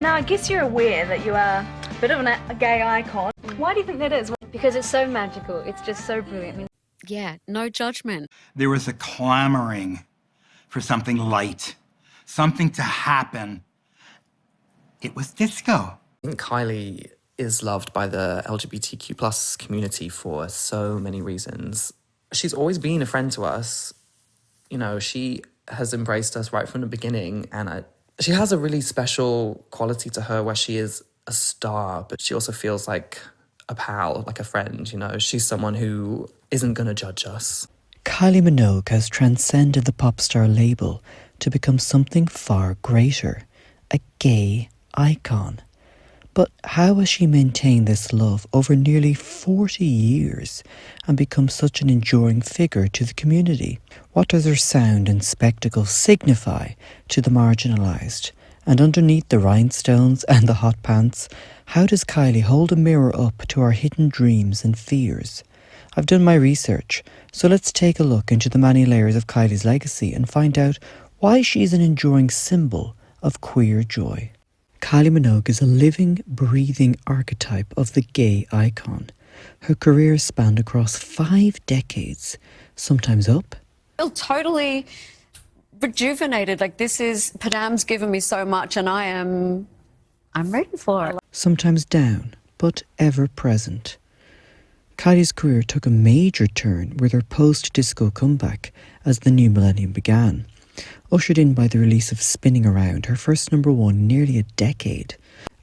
Now, I guess you're aware that you are a bit of a gay icon. Why do you think that is? Because it's so magical. It's just so brilliant. I mean, yeah, no judgment. There was a clamoring for something light, something to happen. It was disco. Kylie is loved by the LGBTQ plus community for so many reasons. She's always been a friend to us. You know, she has embraced us right from the beginning, and she has a really special quality to her where she is a star, but she also feels like a pal, like a friend, you know. She's someone who isn't going to judge us. Kylie Minogue has transcended the pop star label to become something far greater, a gay icon. But how has she maintained this love over nearly 40 years and become such an enduring figure to the community? What does her sound and spectacle signify to the marginalised? And underneath the rhinestones and the hot pants, how does Kylie hold a mirror up to our hidden dreams and fears? I've done my research, so let's take a look into the many layers of Kylie's legacy and find out why she's an enduring symbol of queer joy. Kylie Minogue is a living, breathing archetype of the gay icon. Her career spanned across 5 decades, sometimes up. I feel totally rejuvenated. Like, this is, Padam's given me so much and I'm ready for it. Sometimes down, but ever present. Kylie's career took a major turn with her post-disco comeback as the new millennium began, ushered in by the release of Spinning Around, her first #1 in nearly a decade.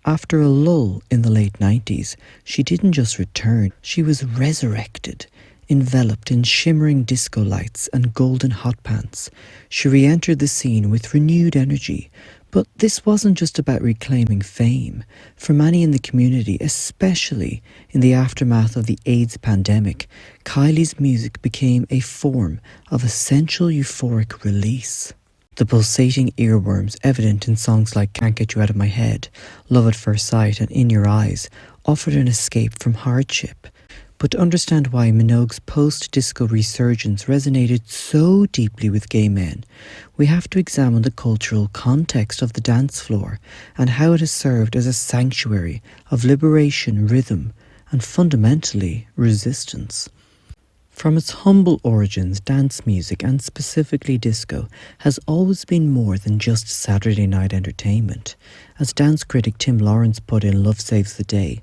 After a lull in the late 90s, she didn't just return, she was resurrected. Enveloped in shimmering disco lights and golden hot pants, she re-entered the scene with renewed energy. But this wasn't just about reclaiming fame. For many in the community, especially in the aftermath of the AIDS pandemic, Kylie's music became a form of essential euphoric release. The pulsating earworms evident in songs like Can't Get You Out of My Head, Love at First Sight and In Your Eyes offered an escape from hardship. But to understand why Minogue's post-disco resurgence resonated so deeply with gay men, we have to examine the cultural context of the dance floor and how it has served as a sanctuary of liberation, rhythm, and fundamentally resistance. From its humble origins, dance music, and specifically disco, has always been more than just Saturday night entertainment. As dance critic Tim Lawrence put in Love Saves the Day,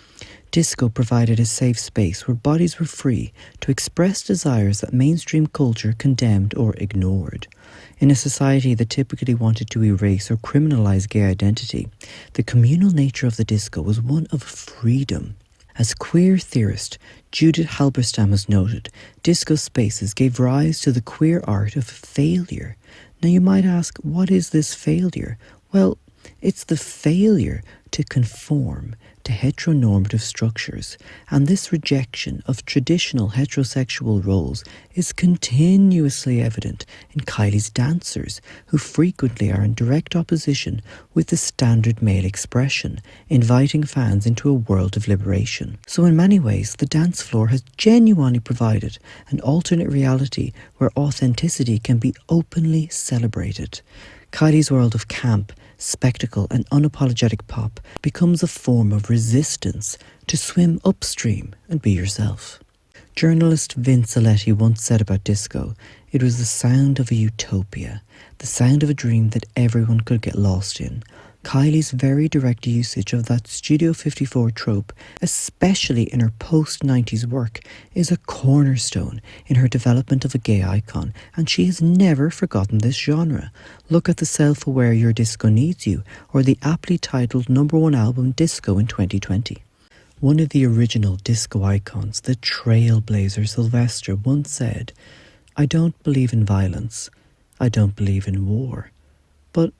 disco provided a safe space where bodies were free to express desires that mainstream culture condemned or ignored. In a society that typically wanted to erase or criminalise gay identity, the communal nature of the disco was one of freedom. As queer theorist Judith Halberstam has noted, disco spaces gave rise to the queer art of failure. Now you might ask, what is this failure? Well, it's the failure to conform to heteronormative structures, and this rejection of traditional heterosexual roles is continuously evident in Kylie's dancers, who frequently are in direct opposition with the standard male expression, inviting fans into a world of liberation. So in many ways, the dance floor has genuinely provided an alternate reality where authenticity can be openly celebrated. Kylie's world of camp, spectacle and unapologetic pop becomes a form of resistance to swim upstream and be yourself. Journalist Vince Aletti once said about disco, it was the sound of a utopia, the sound of a dream that everyone could get lost in. Kylie's very direct usage of that Studio 54 trope, especially in her post-90s work, is a cornerstone in her development of a gay icon, and she has never forgotten this genre. Look at the self-aware Your Disco Needs You, or the aptly titled #1 album Disco in 2020. One of the original disco icons, the trailblazer Sylvester, once said, "I don't believe in violence, I don't believe in war, but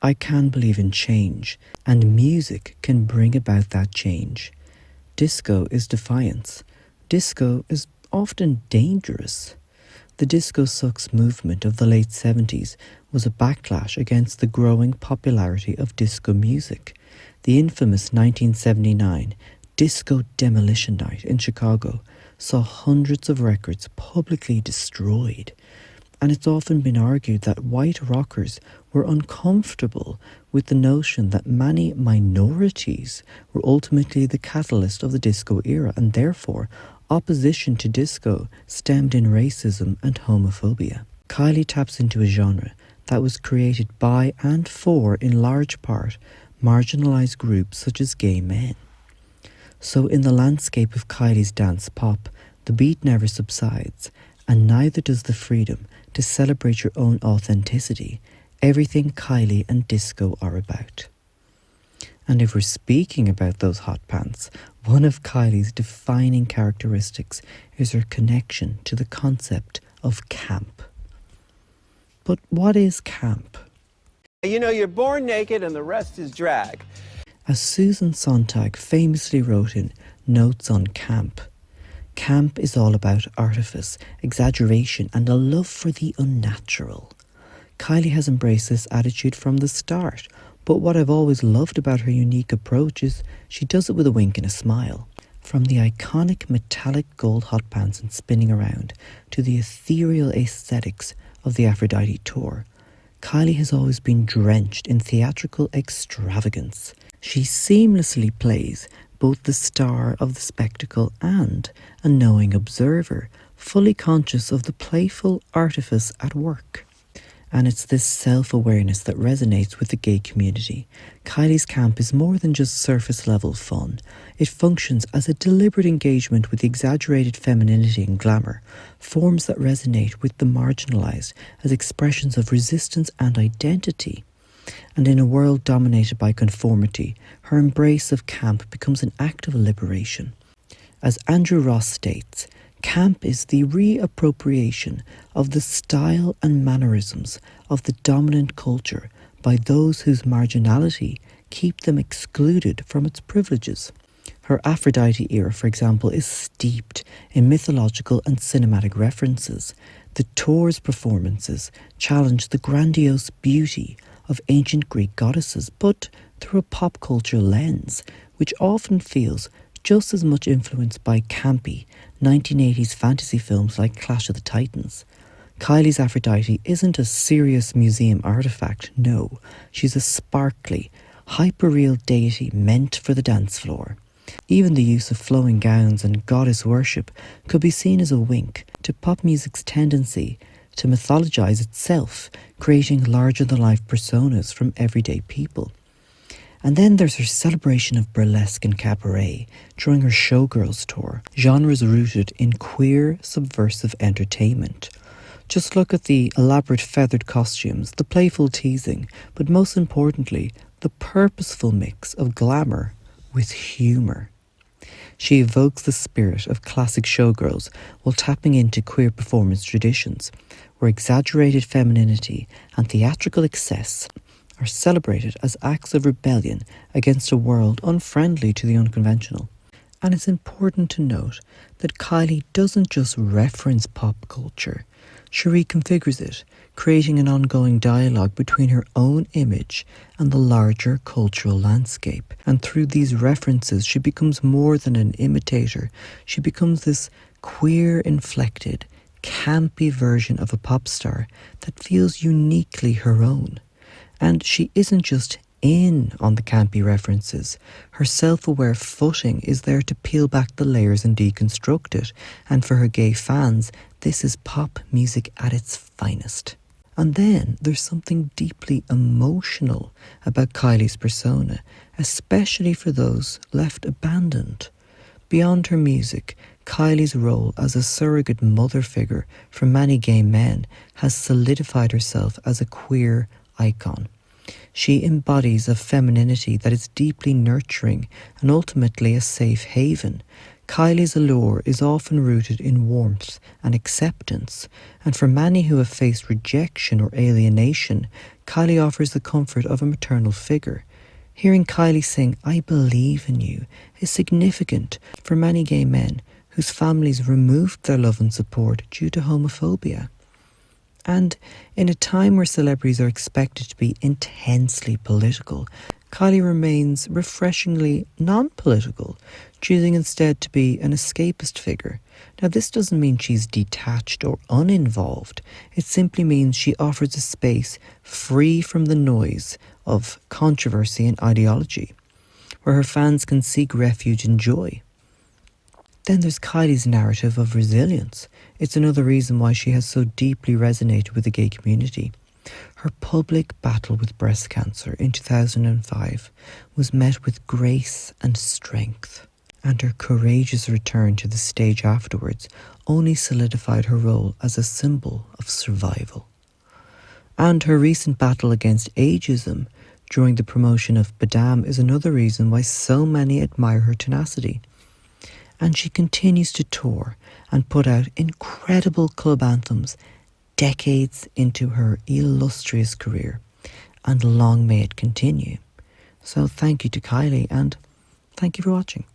I can believe in change, and music can bring about that change." Disco is defiance. Disco is often dangerous. The Disco Sucks movement of the late 70s was a backlash against the growing popularity of disco music. The infamous 1979 Disco Demolition Night in Chicago saw hundreds of records publicly destroyed. And it's often been argued that white rockers were uncomfortable with the notion that many minorities were ultimately the catalyst of the disco era, and therefore opposition to disco stemmed in racism and homophobia. Kylie taps into a genre that was created by and for, in large part, marginalised groups such as gay men. So in the landscape of Kylie's dance pop, the beat never subsides, and neither does the freedom to celebrate your own authenticity, everything Kylie and disco are about. And if we're speaking about those hot pants, one of Kylie's defining characteristics is her connection to the concept of camp. But what is camp? You know, you're born naked and the rest is drag. As Susan Sontag famously wrote in Notes on Camp, camp is all about artifice, exaggeration, and a love for the unnatural. Kylie has embraced this attitude from the start, but what I've always loved about her unique approach is she does it with a wink and a smile. From the iconic metallic gold hot pants and spinning around to the ethereal aesthetics of the Aphrodite tour, Kylie has always been drenched in theatrical extravagance. She seamlessly plays both the star of the spectacle and a knowing observer, fully conscious of the playful artifice at work. And it's this self-awareness that resonates with the gay community. Kylie's camp is more than just surface-level fun. It functions as a deliberate engagement with the exaggerated femininity and glamour, forms that resonate with the marginalised as expressions of resistance and identity. And in a world dominated by conformity, her embrace of camp becomes an act of liberation. As Andrew Ross states, camp is the reappropriation of the style and mannerisms of the dominant culture by those whose marginality keep them excluded from its privileges. Her Aphrodite era, for example, is steeped in mythological and cinematic references. The tour's performances challenge the grandiose beauty of ancient Greek goddesses, but through a pop culture lens, which often feels just as much influenced by campy 1980s fantasy films like Clash of the Titans. Kylie's Aphrodite isn't a serious museum artefact, no. She's a sparkly, hyper-real deity meant for the dance floor. Even the use of flowing gowns and goddess worship could be seen as a wink to pop music's tendency to mythologise itself, creating larger-than-life personas from everyday people. And then there's her celebration of burlesque and cabaret during her Showgirls tour, genres rooted in queer, subversive entertainment. Just look at the elaborate feathered costumes, the playful teasing, but most importantly, the purposeful mix of glamour with humour. She evokes the spirit of classic showgirls while tapping into queer performance traditions, where exaggerated femininity and theatrical excess are celebrated as acts of rebellion against a world unfriendly to the unconventional. And it's important to note that Kylie doesn't just reference pop culture, she reconfigures it, creating an ongoing dialogue between her own image and the larger cultural landscape. And through these references, she becomes more than an imitator. She becomes this queer-inflected, campy version of a pop star that feels uniquely her own. And she isn't just in on the campy references. Her self-aware footing is there to peel back the layers and deconstruct it. And for her gay fans, this is pop music at its finest. And then there's something deeply emotional about Kylie's persona, especially for those left abandoned. Beyond her music, Kylie's role as a surrogate mother figure for many gay men has solidified herself as a queer icon. She embodies a femininity that is deeply nurturing and ultimately a safe haven. Kylie's allure is often rooted in warmth and acceptance, and for many who have faced rejection or alienation, Kylie offers the comfort of a maternal figure. Hearing Kylie sing "I Believe in You" is significant for many gay men whose families removed their love and support due to homophobia. And in a time where celebrities are expected to be intensely political, Kylie remains refreshingly non-political, choosing instead to be an escapist figure. Now, this doesn't mean she's detached or uninvolved. It simply means she offers a space free from the noise of controversy and ideology, where her fans can seek refuge and joy. Then there's Kylie's narrative of resilience. It's another reason why she has so deeply resonated with the gay community. Her public battle with breast cancer in 2005 was met with grace and strength, and her courageous return to the stage afterwards only solidified her role as a symbol of survival. And her recent battle against ageism during the promotion of Badam is another reason why so many admire her tenacity. And she continues to tour and put out incredible club anthems decades into her illustrious career, and long may it continue. So thank you to Kylie, and thank you for watching.